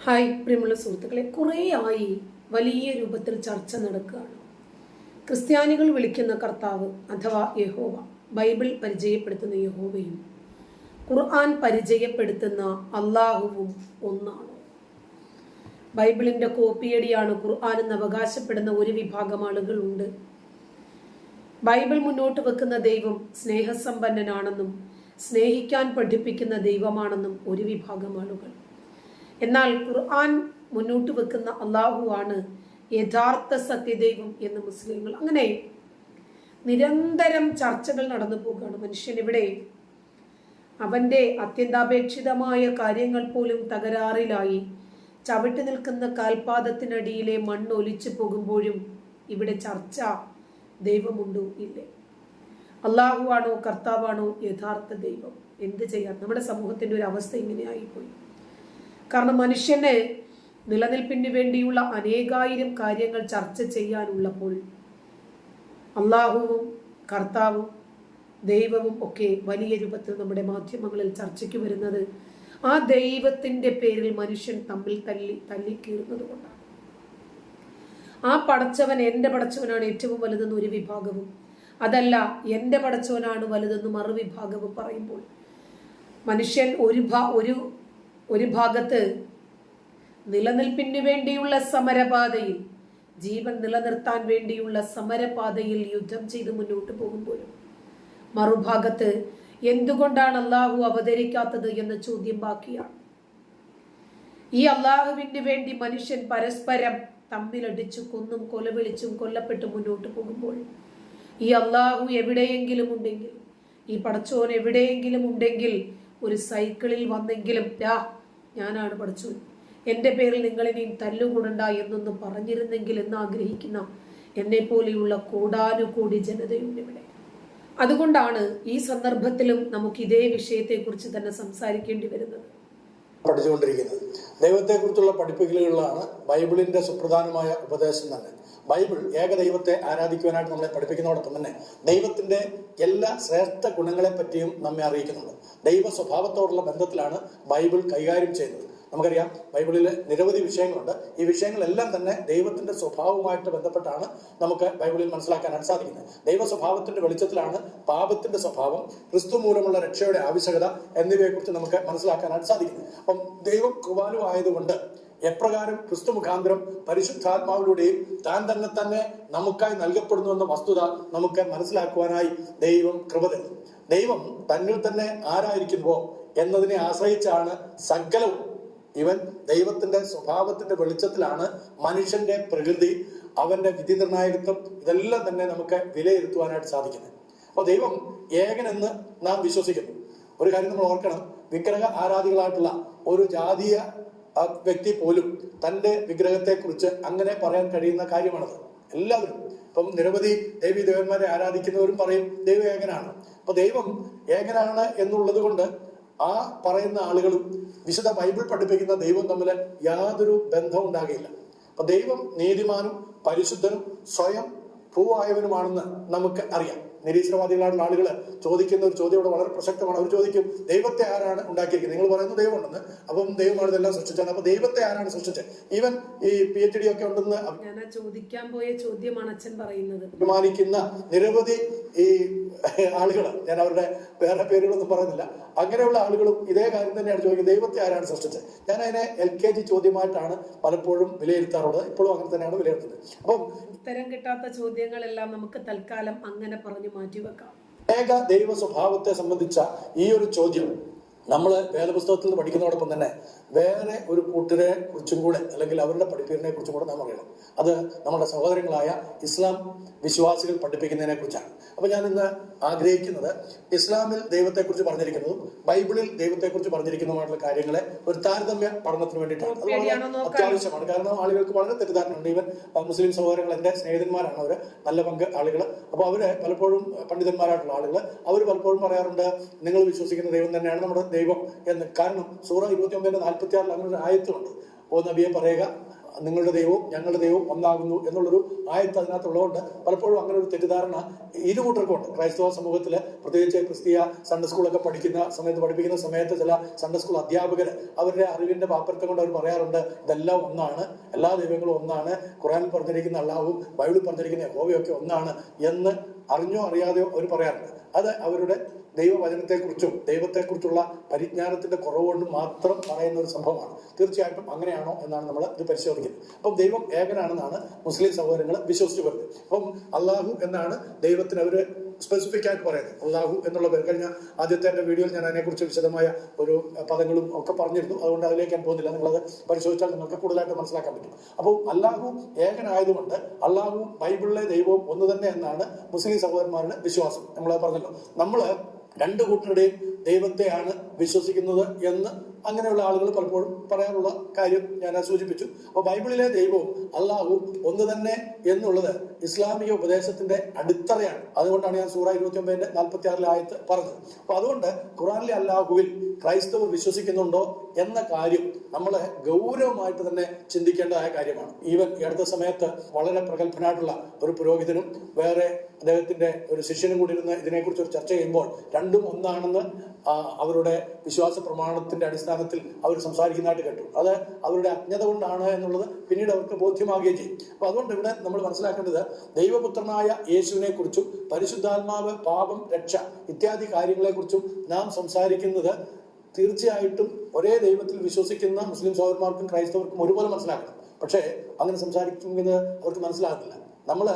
Hi പ്രിയമുള്ള സുഹൃത്തുക്കളെ, കുറേ ആയി വലിയ രൂപത്തിൽ ചർച്ച നടക്കുകയാണ്. ക്രിസ്ത്യാനികൾ വിളിക്കുന്ന കർത്താവ് അഥവാ യഹോവ, ബൈബിൾ പരിചയപ്പെടുത്തുന്ന യഹോവയും ഖുർആൻ പരിചയപ്പെടുത്തുന്ന അള്ളാഹുവും ഒന്നാണ്. ബൈബിളിന്റെ കോപ്പിയടിയാണ് ഖുർആൻ എന്ന് അവകാശപ്പെടുന്ന ഒരു വിഭാഗം ആളുകളുണ്ട്. ബൈബിൾ മുന്നോട്ട് വെക്കുന്ന ദൈവം സ്നേഹസമ്പന്നനാണെന്നും സ്നേഹിക്കാൻ പഠിപ്പിക്കുന്ന ദൈവമാണെന്നും ഒരു വിഭാഗം ആളുകൾ. എന്നാൽ ഖുർആൻ മുന്നോട്ട് വെക്കുന്ന അള്ളാഹു ആണ് യഥാർത്ഥ സത്യദൈവം എന്ന് മുസ്ലിങ്ങൾ. അങ്ങനെ നിരന്തരം ചർച്ചകൾ നടന്നു പോകുകയാണ്. മനുഷ്യൻ ഇവിടെ അവന്റെ അത്യന്താപേക്ഷിതമായ കാര്യങ്ങൾ പോലും തകരാറിലായി ചവിട്ടി നിൽക്കുന്ന കാൽപാദത്തിനടിയിലെ മണ്ണ് ഒലിച്ചു പോകുമ്പോഴും ഇവിടെ ചർച്ച ദൈവമുണ്ടോ ഇല്ലേ, അള്ളാഹു ആണോ കർത്താവാണോ യഥാർത്ഥ ദൈവം? എന്ത് ചെയ്യാം? നമ്മുടെ സമൂഹത്തിന്റെ ഒരു അവസ്ഥ ഇങ്ങനെയായിപ്പോയി. കാരണം മനുഷ്യന് നിലനിൽപ്പിന് വേണ്ടിയുള്ള അനേകായിരം കാര്യങ്ങൾ ചർച്ച ചെയ്യാനുള്ളപ്പോൾ അള്ളാഹുവും കർത്താവും ദൈവവും ഒക്കെ വലിയ രൂപത്തിൽ നമ്മുടെ മാധ്യമങ്ങളിൽ ചർച്ചയ്ക്ക് വരുന്നത് ആ ദൈവത്തിന്റെ പേരിൽ മനുഷ്യൻ തമ്മിൽ തല്ലിക്കീറുന്നത് കൊണ്ടാണ്. ആ പടച്ചവൻ എൻ്റെ പടച്ചവനാണ് ഏറ്റവും വലുതെന്ന് ഒരു വിഭാഗവും, അതല്ല എൻ്റെ പടച്ചവനാണ് വലുതെന്ന് മറുവിഭാഗവും പറയുമ്പോൾ മനുഷ്യൻ ഒരു ഭാഗത്ത് നിലനിൽപ്പിന് വേണ്ടിയുള്ള സമരപാതയിൽ, ജീവൻ നിലനിർത്താൻ വേണ്ടിയുള്ള സമരപാതയിൽ യുദ്ധം ചെയ്ത് മുന്നോട്ട് പോകുമ്പോഴും മറുഭാഗത്ത് എന്തുകൊണ്ടാണ് അള്ളാഹു അവതരിക്കാത്തത് എന്ന ചോദ്യം ബാക്കിയാണ്. ഈ അള്ളാഹുവിന് വേണ്ടി മനുഷ്യൻ പരസ്പരം തമ്മിലടിച്ചു കൊന്നും കൊലവിളിച്ചും കൊല്ലപ്പെട്ട് മുന്നോട്ട് പോകുമ്പോൾ ഈ അള്ളാഹു എവിടെയെങ്കിലും ഉണ്ടെങ്കിൽ, ഈ പടച്ചോൻ എവിടെയെങ്കിലും ഉണ്ടെങ്കിൽ ഒരു സൈക്കിളിൽ വന്നെങ്കിലും ഞാനാണ് പടച്ചോൻ, എൻ്റെ പേരിൽ നിങ്ങളിനെയും തല്ലുകൂടണ്ട എന്നൊന്ന് പറഞ്ഞിരുന്നെങ്കിൽ എന്ന് ആഗ്രഹിക്കുന്ന എന്നെ പോലെയുള്ള കോടാനുകൂടി ജനതയുണ്ട് ഇവിടെ. അതുകൊണ്ടാണ് ഈ സന്ദർഭത്തിലും നമുക്ക് ഇതേ വിഷയത്തെക്കുറിച്ച് തന്നെ സംസാരിക്കേണ്ടി വരുന്നത്. പഠിച്ചുകൊണ്ടിരിക്കുന്നത് ദൈവത്തെക്കുറിച്ചുള്ള പഠിപ്പിക്കലുകളാണ് ബൈബിളിന്റെ സുപ്രധാനമായ ഉപദേശം തന്നെ. ബൈബിൾ ഏകദൈവത്തെ ആരാധിക്കുവാനായിട്ട് നമ്മളെ പഠിപ്പിക്കുന്നതോടൊപ്പം തന്നെ ദൈവത്തിന്റെ എല്ലാ ശ്രേഷ്ഠ ഗുണങ്ങളെ പറ്റിയും നമ്മെ അറിയിക്കുന്നുണ്ട്. ദൈവ സ്വഭാവത്തോടുള്ള ബന്ധത്തിലാണ് ബൈബിൾ കൈകാര്യം ചെയ്യുന്നത്. നമുക്കറിയാം, ബൈബിളിൽ നിരവധി വിഷയങ്ങളുണ്ട്. ഈ വിഷയങ്ങളെല്ലാം തന്നെ ദൈവത്തിന്റെ സ്വഭാവവുമായിട്ട് ബന്ധപ്പെട്ടാണ് നമുക്ക് ബൈബിളിൽ മനസ്സിലാക്കാനായിട്ട് സാധിക്കുന്നത്. ദൈവ സ്വഭാവത്തിന്റെ വെളിച്ചത്തിലാണ് പാപത്തിന്റെ സ്വഭാവം, ക്രിസ്തു മൂലമുള്ള രക്ഷയുടെ ആവശ്യകത എന്നിവയെക്കുറിച്ച് നമുക്ക് മനസ്സിലാക്കാനായിട്ട് സാധിക്കുന്നത്. അപ്പം ദൈവം കൃപാലുവായതുകൊണ്ട് എപ്രകാരം ക്രിസ്തു മുഖാന്തരം പരിശുദ്ധാത്മാവിലൂടെയും താൻ തന്നെ നമുക്കായി നൽകപ്പെടുന്നു എന്ന വസ്തുത നമുക്ക് മനസ്സിലാക്കുവാനായി ദൈവം കൃപ തരുന്നു. ദൈവം തന്നിൽ തന്നെ ആരായിരിക്കുന്നുവോ എന്നതിനെ ആശ്രയിച്ചാണ് സകലവും. ഇവൻ ദൈവത്തിന്റെ സ്വഭാവത്തിന്റെ വെളിച്ചത്തിലാണ് മനുഷ്യന്റെ പ്രകൃതി, അവന്റെ വിധി നിർണായകത്വം, ഇതെല്ലാം തന്നെ നമുക്ക് വിലയിരുത്തുവാനായിട്ട് സാധിക്കുന്നത്. അപ്പോൾ ദൈവം ഏകനെന്ന് നാം വിശ്വസിക്കുന്നു. ഒരു കാര്യം നമ്മൾ ഓർക്കണം, വിഗ്രഹ ആരാധികളായിട്ടുള്ള ഒരു ജാതീയ വ്യക്തി പോലും തന്റെ വിഗ്രഹത്തെ കുറിച്ച് അങ്ങനെ പറയാൻ കഴിയുന്ന കാര്യമാണത്. എല്ലാവരും ഇപ്പം നിരവധി ദേവീ ദേവന്മാരെ ആരാധിക്കുന്നവരും പറയും ദൈവം ഏകനാണ്. അപ്പൊ ദൈവം ഏകനാണ് എന്നുള്ളത് കൊണ്ട് ആ പറയുന്ന ആളുകളും വിശുദ്ധ ബൈബിൾ പഠിപ്പിക്കുന്ന ദൈവം തമ്മിൽ യാതൊരു ബന്ധവും ഉണ്ടാകില്ല. അപ്പൊ ദൈവം നീതിമാനും പരിശുദ്ധനും സ്വയം ഭൂവായവനുമാണെന്ന് നമുക്ക് അറിയാം. നിരീശ്വരവാദികളായിട്ടുള്ള ആളുകൾ ചോദിക്കുന്ന ഒരു ചോദ്യം ഇവിടെ വളരെ പ്രസക്തമാണ്. അവർ ചോദിക്കും, ദൈവത്തെ ആരാണ് ഉണ്ടാക്കിയിരിക്കുന്നത്? നിങ്ങൾ പറയുന്നത് ദൈവം ഉണ്ടെന്ന്, അപ്പം ദൈവമാണ് ഇതെല്ലാം സൃഷ്ടിച്ചത്, അപ്പൊ ദൈവത്തെ ആരാണ് സൃഷ്ടിച്ചത്? ഈവൻ ഈ PhD ഒക്കെ ഉണ്ടെന്ന് ചോദിക്കാൻ പോയ ചോദ്യമാണ് അച്ഛൻ പറയുന്നത്. ബഹുമാനിക്കുന്ന നിരവധി ഈ ആളുകൾ, ഞാൻ അവരുടെ വേറെ പേരുകളൊന്നും പറയുന്നില്ല, അങ്ങനെയുള്ള ആളുകളും ഇതേ കാര്യം തന്നെയാണ് ചോദിക്കുന്നത്, ദൈവത്തെ ആരാണ് സൃഷ്ടിച്ചത്? ഞാൻ അതിനെ LKG ചോദ്യമായിട്ടാണ് പലപ്പോഴും വിലയിരുത്താറുള്ളത്. ഇപ്പോഴും അങ്ങനെ തന്നെയാണ് വിലയിരുത്തുന്നത്. അപ്പം ഉത്തരം കിട്ടാത്ത ചോദ്യങ്ങളെല്ലാം നമുക്ക് തൽക്കാലം അങ്ങനെ പറഞ്ഞു മാറ്റിവെക്കാം. ഏക ദൈവ സ്വഭാവത്തെ സംബന്ധിച്ച ഈ ഒരു ചോദ്യം നമ്മൾ വേദപുസ്തകത്തിൽ നിന്ന് പഠിക്കുന്നതോടൊപ്പം തന്നെ വേറെ ഒരു കൂട്ടരെ കുറിച്ചും കൂടെ, അല്ലെങ്കിൽ അവരുടെ പഠിപ്പീരിനെ കുറിച്ചും കൂടെ നാം അറിയണം. അത് നമ്മുടെ സഹോദരങ്ങളായ ഇസ്ലാം വിശ്വാസികൾ പഠിപ്പിക്കുന്നതിനെ കുറിച്ചാണ്. അപ്പൊ ഞാൻ ഇന്ന് ആഗ്രഹിക്കുന്നത് ഇസ്ലാമിൽ ദൈവത്തെക്കുറിച്ച് പറഞ്ഞിരിക്കുന്നതും ബൈബിളിൽ ദൈവത്തെക്കുറിച്ച് പറഞ്ഞിരിക്കുന്നതുമായിട്ടുള്ള കാര്യങ്ങളെ ഒരു താരതമ്യ പഠനത്തിന് വേണ്ടിയിട്ടാണ്. അത് അത്യാവശ്യമാണ്. കാരണം ആളുകൾക്ക് വളരെ തെറ്റിദ്ധാരണയുണ്ട്. ഈവൻ മുസ്ലിം സഹോദരങ്ങൾ എൻ്റെ സ്നേഹിതന്മാരാണ്, അവര് നല്ല പങ്ക് ആളുകൾ. അപ്പൊ അവര് പലപ്പോഴും പണ്ഡിതന്മാരായിട്ടുള്ള ആളുകൾ, അവർ പലപ്പോഴും പറയാറുണ്ട് നിങ്ങൾ വിശ്വസിക്കുന്ന ദൈവം തന്നെയാണ് നമ്മുടെ ദൈവം എന്ന്. കാരണം സൂറ 29:46 അങ്ങനെ ഒരു ആയത്തുണ്ട്, ഓ നബിയെ പറയുക, നിങ്ങളുടെ ദൈവവും ഞങ്ങളുടെ ദൈവവും ഒന്നാകുന്നു എന്നുള്ളൊരു ആയത്ത് അതിനകത്തുള്ളതുകൊണ്ട് പലപ്പോഴും അങ്ങനെ ഒരു തെറ്റിദ്ധാരണ ഇരുകൂട്ടർക്കുണ്ട്. ക്രൈസ്തവ സമൂഹത്തിൽ പ്രത്യേകിച്ച് ക്രിസ്തീയ സൺഡേ സ്കൂളൊക്കെ പഠിപ്പിക്കുന്ന സമയത്ത് ചില സൺഡേ സ്കൂൾ അധ്യാപകർ അവരുടെ അറിവിന്റെ പാപ്പരത്തെ കൊണ്ട് അവർ പറയാറുണ്ട്, ഇതെല്ലാം ഒന്നാണ്, എല്ലാ ദൈവങ്ങളും ഒന്നാണ്, ഖുർആനിൽ പറഞ്ഞിരിക്കുന്ന അല്ലാഹുവും ബൈബിളിൽ പറഞ്ഞിരിക്കുന്ന യഹോവയൊക്കെ ഒന്നാണ് എന്ന് അറിഞ്ഞോ അറിയാതെയോ അവർ പറയാറുണ്ട്. അത് അവരുടെ ദൈവവചനത്തെക്കുറിച്ചും ദൈവത്തെക്കുറിച്ചുള്ള പരിജ്ഞാനത്തിന്റെ കുറവുകൊണ്ട് മാത്രം പറയുന്ന ഒരു സംഭവമാണ്. തീർച്ചയായിട്ടും അങ്ങനെയാണോ എന്നാണ് നമ്മൾ ഇത് പരിശോധിക്കുന്നത്. അപ്പം ദൈവം ഏകനാണെന്നാണ് മുസ്ലിം സഹോദരങ്ങൾ വിശ്വസിച്ചു വരുന്നത്. അപ്പം അള്ളാഹു എന്നാണ് ദൈവത്തിന് അവര് സ്പെസിഫിക് ആയിട്ട് പറയുന്നത്. അള്ളാഹു എന്നുള്ള പേര് കഴിഞ്ഞ ആദ്യത്തെ എൻ്റെ വീഡിയോയിൽ ഞാൻ അതിനെക്കുറിച്ച് വിശദമായ ഒരു പദങ്ങളും ഒക്കെ പറഞ്ഞിരുന്നു. അതുകൊണ്ട് അതിലേക്ക് ഞാൻ പോകുന്നില്ല. നിങ്ങളത് പരിശോധിച്ചാൽ നിങ്ങൾക്ക് കൂടുതലായിട്ട് മനസ്സിലാക്കാൻ പറ്റും. അപ്പോൾ അള്ളാഹു ഏകനായതുകൊണ്ട് അള്ളാഹുവും ബൈബിളിലെ ദൈവവും ഒന്ന് തന്നെ എന്നാണ് മുസ്ലിം സഹോദരന്മാരുടെ വിശ്വാസം. നമ്മളത് പറഞ്ഞല്ലോ. നമ്മള് രണ്ടു കൂട്ടരുടെയും ദൈവത്തെയാണ് വിശ്വസിക്കുന്നത് എന്ന് അങ്ങനെയുള്ള ആളുകൾ പലപ്പോഴും പറയാനുള്ള കാര്യം ഞാൻ സൂചിപ്പിച്ചു. അപ്പൊ ബൈബിളിലെ ദൈവവും അള്ളാഹുവും ഒന്ന് തന്നെ എന്നുള്ളത് ഇസ്ലാമിക ഉപദേശത്തിന്റെ അടിത്തറയാണ്. അതുകൊണ്ടാണ് ഞാൻ സൂറ 29:46 ആയത്ത് പറഞ്ഞത്. അപ്പൊ അതുകൊണ്ട് ഖുർആനിലെ അല്ലാഹുവിൽ ക്രൈസ്തവർ വിശ്വസിക്കുന്നുണ്ടോ എന്ന കാര്യം നമ്മൾ ഗൗരവമായിട്ട് തന്നെ ചിന്തിക്കേണ്ടതായ കാര്യമാണ്. ഈവൻ ഈ അടുത്ത സമയത്ത് വളരെ പ്രഗത്ഭനായിട്ടുള്ള ഒരു പുരോഹിതനും വേറെ അദ്ദേഹത്തിന്റെ ഒരു ശിഷ്യനും കൂടി ഇരുന്ന് ഇതിനെക്കുറിച്ച് ഒരു ചർച്ച ചെയ്യുമ്പോൾ രണ്ടും ഒന്നാണെന്ന് അവരുടെ വിശ്വാസ പ്രമാണത്തിന്റെ അടിസ്ഥാനത്തിൽ അവർ സംസാരിക്കുന്നതായിട്ട് കേട്ടു. അത് അവരുടെ അജ്ഞത കൊണ്ടാണ് എന്നുള്ളത് പിന്നീട് അവർക്ക് ബോധ്യമാകുകയും ചെയ്യും. അപ്പൊ അതുകൊണ്ട് ഇവിടെ നമ്മൾ മനസ്സിലാക്കേണ്ടത് ദൈവപുത്രനായ യേശുവിനെ കുറിച്ചും പരിശുദ്ധാത്മാവ്, പാപം, രക്ഷ ഇത്യാദി കാര്യങ്ങളെ കുറിച്ചും നാം സംസാരിക്കുന്നത് തീർച്ചയായിട്ടും ഒരേ ദൈവത്തിൽ വിശ്വസിക്കുന്ന മുസ്ലിം സഹോദരന്മാർക്കും ക്രൈസ്തവർക്കും ഒരുപോലെ മനസ്സിലാക്കണം. പക്ഷേ അങ്ങനെ സംസാരിക്കുന്നത് അവർക്ക് മനസ്സിലാകില്ല. നമ്മള്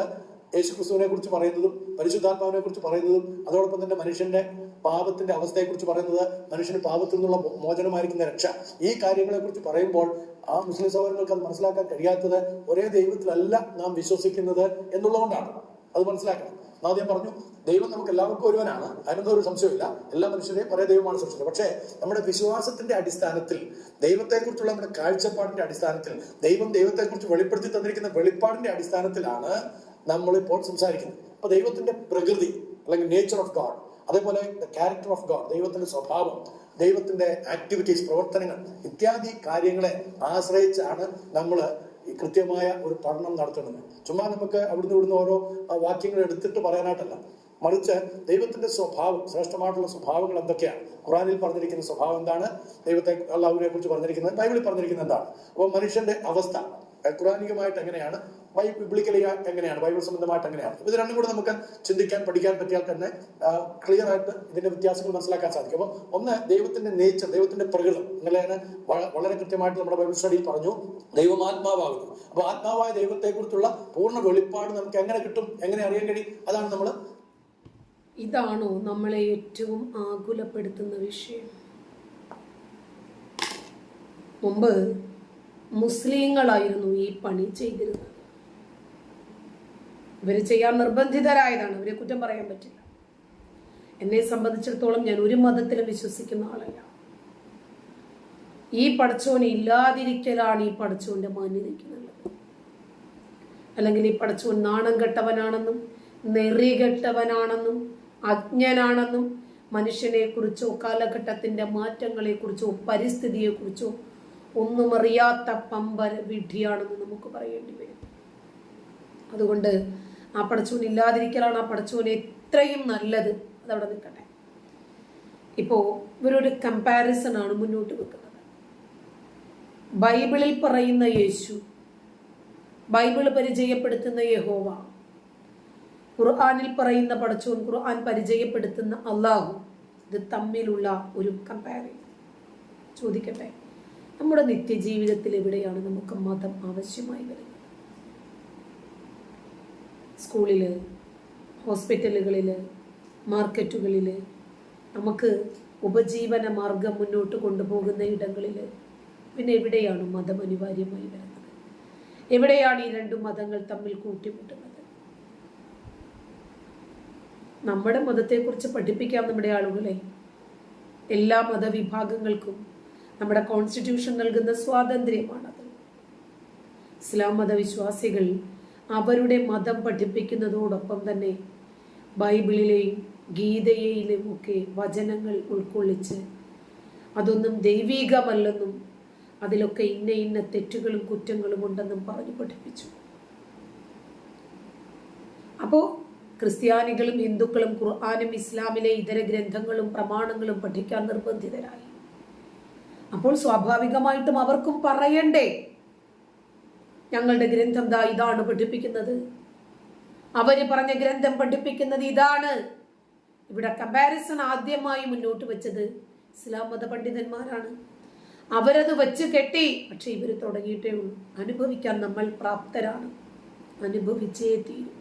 യേശു ക്രിസ്തുവിനെ കുറിച്ച് പറയുന്നതും പരിശുദ്ധാത്മാവിനെ കുറിച്ച് പറയുന്നതും അതോടൊപ്പം തന്നെ മനുഷ്യന്റെ പാപത്തിന്റെ അവസ്ഥയെക്കുറിച്ച് പറയുന്നത്, മനുഷ്യന് പാപത്തിൽ നിന്നുള്ള മോചനമായിരിക്കുന്ന രക്ഷ, ഈ കാര്യങ്ങളെ കുറിച്ച് പറയുമ്പോൾ ആ മുസ്ലിം സഹോദരങ്ങൾക്ക് അത് മനസ്സിലാക്കാൻ കഴിയാത്തത് ഒരേ ദൈവത്തിലല്ല നാം വിശ്വസിക്കുന്നത് എന്നുള്ളതുകൊണ്ടാണ്. അത് മനസ്സിലാക്കണം. ആദ്യം പറഞ്ഞു, ദൈവം നമുക്ക് എല്ലാവർക്കും ഒരുവനാണ്, അതിനൊന്നും ഒരു സംശയമില്ല. എല്ലാ മനുഷ്യരെയും ഒരേ ദൈവമാണ് സൃഷ്ടിച്ചത്. പക്ഷേ നമ്മുടെ വിശ്വാസത്തിന്റെ അടിസ്ഥാനത്തിൽ, ദൈവത്തെക്കുറിച്ചുള്ള നമ്മുടെ കാഴ്ചപ്പാടിന്റെ അടിസ്ഥാനത്തിൽ, ദൈവത്തെക്കുറിച്ച് വെളിപ്പെടുത്തി തന്നിരിക്കുന്ന വെളിപ്പാടിന്റെ അടിസ്ഥാനത്തിലാണ് നമ്മളിപ്പോൾ സംസാരിക്കുന്നത്. അപ്പൊ ദൈവത്തിന്റെ പ്രകൃതി അല്ലെങ്കിൽ നേച്ചർ ഓഫ് ഗോഡ്, അതേപോലെ ദ ക്യാരക്ടർ ഓഫ് ഗോഡ്, ദൈവത്തിന്റെ സ്വഭാവം, ദൈവത്തിന്റെ ആക്ടിവിറ്റീസ്, പ്രവർത്തനങ്ങൾ ഇത്യാദി കാര്യങ്ങളെ ആശ്രയിച്ചാണ് നമ്മൾ കൃത്യമായ ഒരു പഠനം നടത്തേണ്ടത്. ചുമ്മാ നമുക്ക് ഇവിടുന്ന് ഓരോ വാക്യങ്ങൾ എടുത്തിട്ട് പറയാനായിട്ടല്ല, മറിച്ച് ദൈവത്തിന്റെ സ്വഭാവം, ശ്രേഷ്ഠമായിട്ടുള്ള സ്വഭാവങ്ങൾ എന്തൊക്കെയാണ്, ഖുർആനിൽ പറഞ്ഞിരിക്കുന്ന സ്വഭാവം എന്താണ്, ദൈവത്തെ അല്ലാഹുവിനെ കുറിച്ച് പറഞ്ഞിരിക്കുന്നത്, ബൈബിളിൽ പറഞ്ഞിരിക്കുന്നത് എന്താണ്, അപ്പോൾ മനുഷ്യന്റെ അവസ്ഥ ഖുർആനികമായിട്ട് എങ്ങനെയാണ്, ബിബ്ലിക്കലി എങ്ങനെയാണ്, ബൈബിൾ സംബന്ധമായിട്ട് എങ്ങനെയാണ്, ഇത് രണ്ടും കൂടെ നമുക്ക് ചിന്തിക്കാൻ പഠിക്കാൻ പറ്റിയാൽ തന്നെ ക്ലിയർ ആയിട്ട് ഇതിന്റെ വ്യത്യാസങ്ങൾ മനസ്സിലാക്കാൻ സാധിക്കും. അപ്പോൾ ഒന്ന് ദൈവത്തിന്റെ നേച്ചർ, ദൈവത്തിന്റെ പ്രകൃതം. ഇന്നലെ വളരെ കൃത്യമായിട്ട് നമ്മുടെ ബൈബിൾ സ്റ്റഡിയിൽ പറഞ്ഞു, ദൈവം ആത്മാവാകുന്നു. അപ്പൊ ആത്മാവായ ദൈവത്തെ കുറിച്ചുള്ള പൂർണ്ണ വെളിപ്പാട് നമുക്ക് എങ്ങനെ കിട്ടും, എങ്ങനെ അറിയാൻ കഴിയും? അതാണ് നമ്മൾ. ഇതാണോ നമ്മളെ ഏറ്റവും ആകുലപ്പെടുത്തുന്ന വിഷയം? മുമ്പ് മുസ്ലിങ്ങളായിരുന്നു ഈ പണി ചെയ്തിരുന്നത്. ഇവര് ചെയ്യാൻ നിർബന്ധിതരായതാണ്, അവരെ കുറ്റം പറയാൻ പറ്റില്ല. എന്നെ സംബന്ധിച്ചിടത്തോളം ഞാൻ ഒരു മതത്തിലും വിശ്വസിക്കുന്ന ആളല്ല. ഈ പടച്ചോനെ ഇല്ലാതിരിക്കലാണ് ഈ പടച്ചോന്റെ മാന്യതയ്ക്ക് നല്ലത്. അല്ലെങ്കിൽ ഈ പടച്ചോൻ നാണം കെട്ടവനാണെന്നും നെറികെട്ടവനാണെന്നും അജ്ഞനാണെന്നും മനുഷ്യനെ കുറിച്ചോ കാലഘട്ടത്തിന്റെ മാറ്റങ്ങളെ കുറിച്ചോ പരിസ്ഥിതിയെ കുറിച്ചോ ഒന്നും അറിയാത്ത പമ്പര വിഡ്ഢിയാണെന്ന് നമുക്ക് പറയേണ്ടി വരും. അതുകൊണ്ട് ആ പടച്ചോൻ ഇല്ലാതിരിക്കലാണ് ആ പടച്ചോന് എത്രയും നല്ലത്. അതവിടെ നിൽക്കട്ടെ. ഇപ്പോ ഇവരൊരു കമ്പാരിസൺ ആണ് മുന്നോട്ട് വെക്കുന്നത്. ബൈബിളിൽ പറയുന്ന യേശു, ബൈബിൾ പരിചയപ്പെടുത്തുന്ന യഹോവ, ഖുർആനിൽ പറയുന്ന പടച്ചോൻ, ഖുർആൻ പരിചയപ്പെടുത്തുന്ന അള്ളാഹു, ഇത് തമ്മിലുള്ള ഒരു കമ്പാരിസൺ. ചോദിക്കട്ടെ, നമ്മുടെ നിത്യജീവിതത്തിൽ എവിടെയാണ് നമുക്ക് മതം ആവശ്യമായി വരുന്നത്? സ്കൂളില്, ഹോസ്പിറ്റലുകളിൽ, മാർക്കറ്റുകളിൽ, നമുക്ക് ഉപജീവന മാർഗം മുന്നോട്ട് കൊണ്ടുപോകുന്ന ഇടങ്ങളിൽ പിന്നെ എവിടെയാണ് മതം അനിവാര്യമായി വരുന്നത്? എവിടെയാണ് ഈ രണ്ടു മതങ്ങൾ തമ്മിൽ കൂട്ടിമുട്ടുന്നത്? നമ്മുടെ മതത്തെക്കുറിച്ച് പഠിപ്പിക്കാം നമ്മുടെ ആളുകളെ. എല്ലാ മതവിഭാഗങ്ങൾക്കും നമ്മുടെ കോൺസ്റ്റിറ്റ്യൂഷൻ നൽകുന്ന സ്വാതന്ത്ര്യമാണത്. ഇസ്ലാം മതവിശ്വാസികൾ അവരുടെ മതം പഠിപ്പിക്കുന്നതോടൊപ്പം തന്നെ ബൈബിളിലെയും ഗീതയിലും ഒക്കെ വചനങ്ങൾ ഉൾക്കൊള്ളിച്ച് അതൊന്നും ദൈവീകമല്ലെന്നും അതിലൊക്കെ ഇന്ന ഇന്ന തെറ്റുകളും കുറ്റങ്ങളും ഉണ്ടെന്നും പറഞ്ഞു പഠിപ്പിച്ചു. അപ്പോൾ ക്രിസ്ത്യാനികളും ഹിന്ദുക്കളും ഖുർആനും ഇസ്ലാമിലെ ഇതര ഗ്രന്ഥങ്ങളും പ്രമാണങ്ങളും പഠിക്കാൻ നിർബന്ധിതരായി. അപ്പോൾ സ്വാഭാവികമായിട്ടും അവർക്കും പറയണ്ടേ, ഞങ്ങളുടെ ഗ്രന്ഥം ദാ ഇതാണ് പഠിപ്പിക്കുന്നത്, അവര് പറഞ്ഞ ഗ്രന്ഥം പഠിപ്പിക്കുന്നത് ഇതാണ്. ഇവിടെ കമ്പാരിസൺ ആദ്യമായി മുന്നോട്ട് വെച്ചത് ഇസ്ലാം മത പണ്ഡിതന്മാരാണ്. അവരത് വെച്ച് കെട്ടി. പക്ഷെ ഇവർ തുടങ്ങിയിട്ടേ ഉള്ളൂ. അനുഭവിക്കാൻ നമ്മൾ പ്രാപ്തരാണ്, അനുഭവിച്ചേ തീരും.